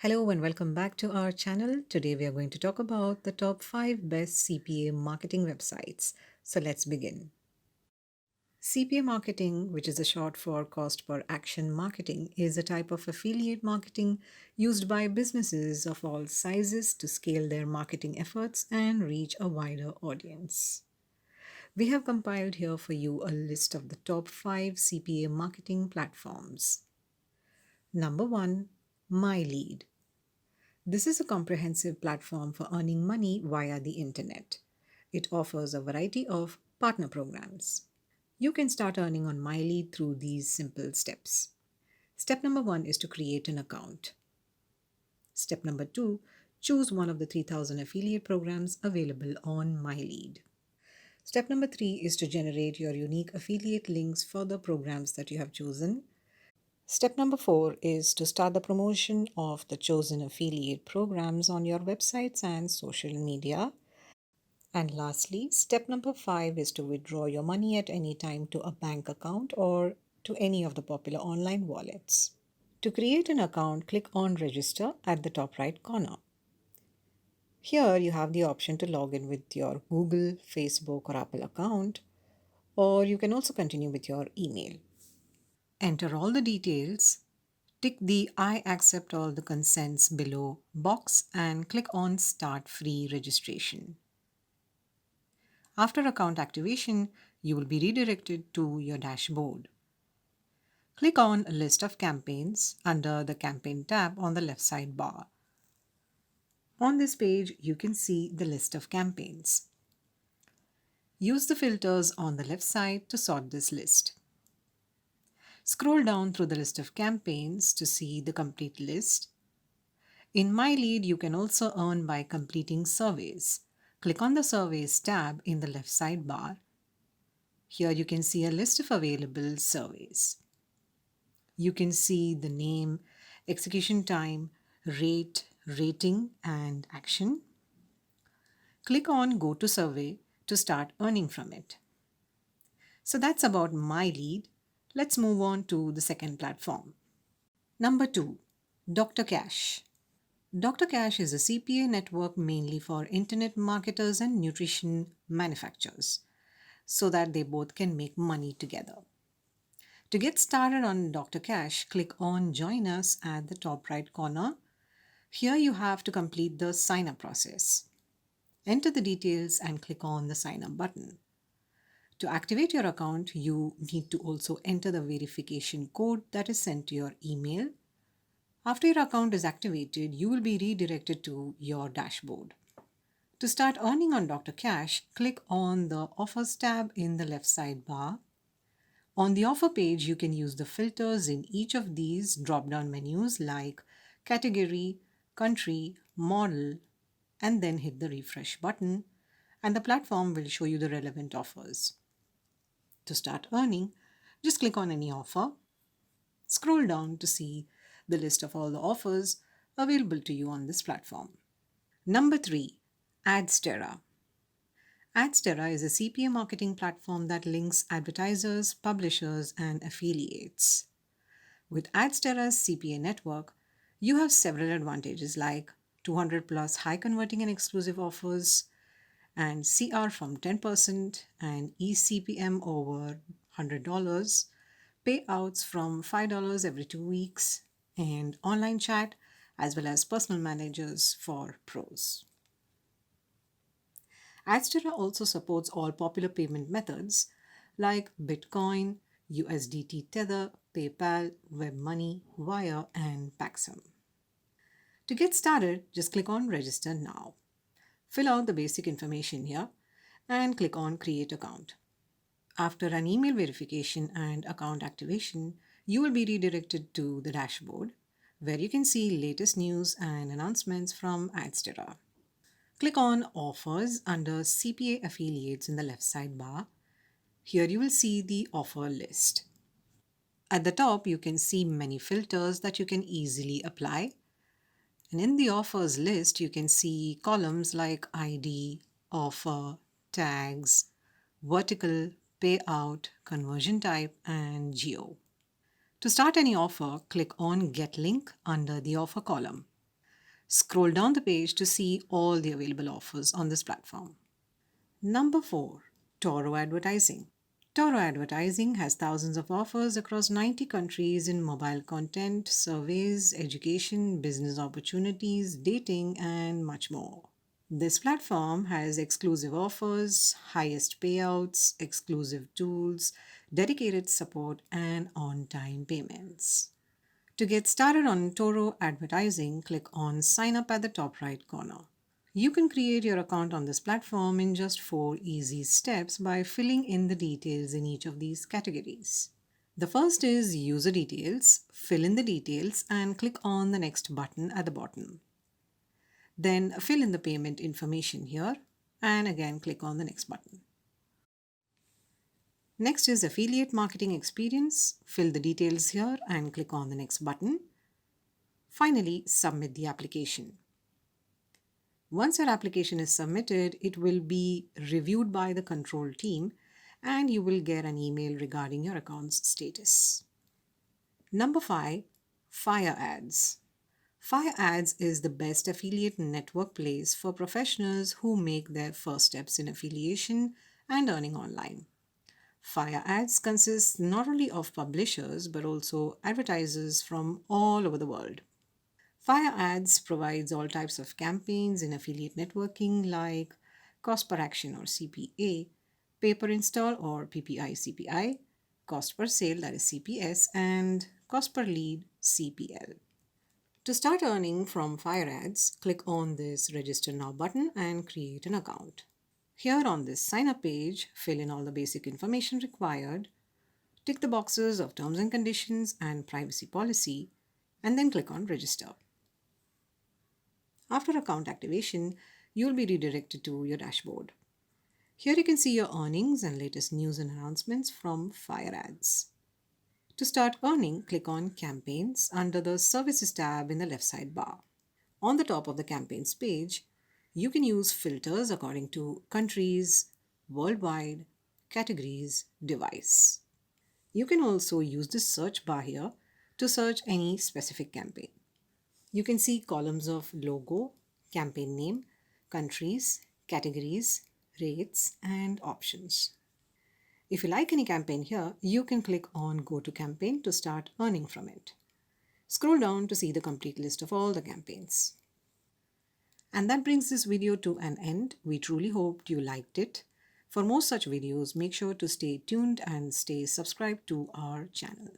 Hello and welcome back to our channel. Today we are going to talk about the top 5 best CPA marketing websites. So let's begin. CPA marketing, which is a short for cost per action marketing, is a type of affiliate marketing used by businesses of all sizes to scale their marketing efforts and reach a wider audience. We have compiled here for you a list of the top 5 CPA marketing platforms. Number 1, MyLead. This is a comprehensive platform for earning money via the internet. It offers a variety of partner programs. You can start earning on MyLead through these simple steps. Step number 1 is to create an account. Step number 2, choose one of the 3000 affiliate programs available on MyLead. Step number 3 is to generate your unique affiliate links for the programs that you have chosen. Step number 4 is to start the promotion of the chosen affiliate programs on your websites and social media. And lastly, step number 5 is to withdraw your money at any time to a bank account or to any of the popular online wallets. To create an account, click on Register at the top right corner. Here you have the option to log in with your Google, Facebook, or Apple account, or you can also continue with your email. Enter all the details, tick the I accept all the consents below box and click on Start Free Registration. After account activation, you will be redirected to your dashboard. Click on List of Campaigns under the Campaign tab on the left side bar. On this page, you can see the list of campaigns. Use the filters on the left side to sort this list. Scroll down through the list of campaigns to see the complete list. In MyLead, you can also earn by completing surveys. Click on the Surveys tab in the left sidebar. Here you can see a list of available surveys. You can see the name, execution time, rate, rating, and action. Click on Go to Survey to start earning from it. So that's about MyLead. Let's move on to the second platform. Number 2, Dr. Cash. Dr. Cash is a CPA network mainly for internet marketers and nutrition manufacturers so that they both can make money together. To get started on Dr. Cash, click on Join Us at the top right corner. Here you have to complete the sign up process. Enter the details and click on the sign up button. To activate your account, you need to also enter the verification code that is sent to your email. After your account is activated, you will be redirected to your dashboard. To start earning on Dr. Cash, click on the Offers tab in the left sidebar. On the offer page, you can use the filters in each of these drop-down menus like Category, Country, Model, and then hit the refresh button, and the platform will show you the relevant offers. To start earning, just click on any offer. Scroll down to see the list of all the offers available to you on this platform. Number 3, Adstera. Adstera is a CPA marketing platform that links advertisers, publishers, and affiliates. With Adstera's CPA network, you have several advantages like 200 plus high converting and exclusive offers, and CR from 10% and eCPM over $100, payouts from $5 every 2 weeks, and online chat as well as personal managers for pros. Adstera also supports all popular payment methods like Bitcoin, USDT Tether, PayPal, WebMoney, Wire, and Paxum. To get started, just click on Register Now. Fill out the basic information here and click on Create Account. After an email verification and account activation, you will be redirected to the dashboard where you can see latest news and announcements from Adstera. Click on Offers under CPA Affiliates in the left sidebar. Here you will see the offer list. At the top, you can see many filters that you can easily apply. And in the offers list, you can see columns like ID, offer, tags, vertical, payout, conversion type, and geo. To start any offer, click on Get Link under the offer column. Scroll down the page to see all the available offers on this platform. Number 4. Toro Advertising. Toro Advertising has thousands of offers across 90 countries in mobile content, surveys, education, business opportunities, dating, and much more. This platform has exclusive offers, highest payouts, exclusive tools, dedicated support, and on time payments. To get started on Toro Advertising, click on Sign Up at the top right corner. You can create your account on this platform in just 4 easy steps by filling in the details in each of these categories. The first is User Details. Fill in the details and click on the Next button at the bottom. Then fill in the payment information here and again click on the Next button. Next is Affiliate Marketing Experience. Fill the details here and click on the Next button. Finally, submit the application. Once your application is submitted, it will be reviewed by the control team and you will get an email regarding your account's status. Number 5, Fire Ads. Fire Ads is the best affiliate network place for professionals who make their first steps in affiliation and earning online. Fire Ads consists not only of publishers but also advertisers from all over the world. Fire Ads provides all types of campaigns in affiliate networking like cost per action or CPA, pay per install or PPI CPI, cost per sale that is CPS, and cost per lead CPL. To start earning from Fire Ads, click on this Register Now button and create an account. Here on this sign up page, fill in all the basic information required, tick the boxes of terms and conditions and privacy policy, and then click on Register. After account activation, you'll be redirected to your dashboard. Here you can see your earnings and latest news and announcements from Fire Ads. To start earning, click on Campaigns under the Services tab in the left side bar. On the top of the Campaigns page, you can use filters according to countries, worldwide, categories, device. You can also use the search bar here to search any specific campaign. You can see columns of logo, campaign name, countries, categories, rates, and options. If you like any campaign here, you can click on Go to Campaign to start earning from it. Scroll down to see the complete list of all the campaigns. And that brings this video to an end. We truly hoped you liked it. For more such videos, make sure to stay tuned and stay subscribed to our channel.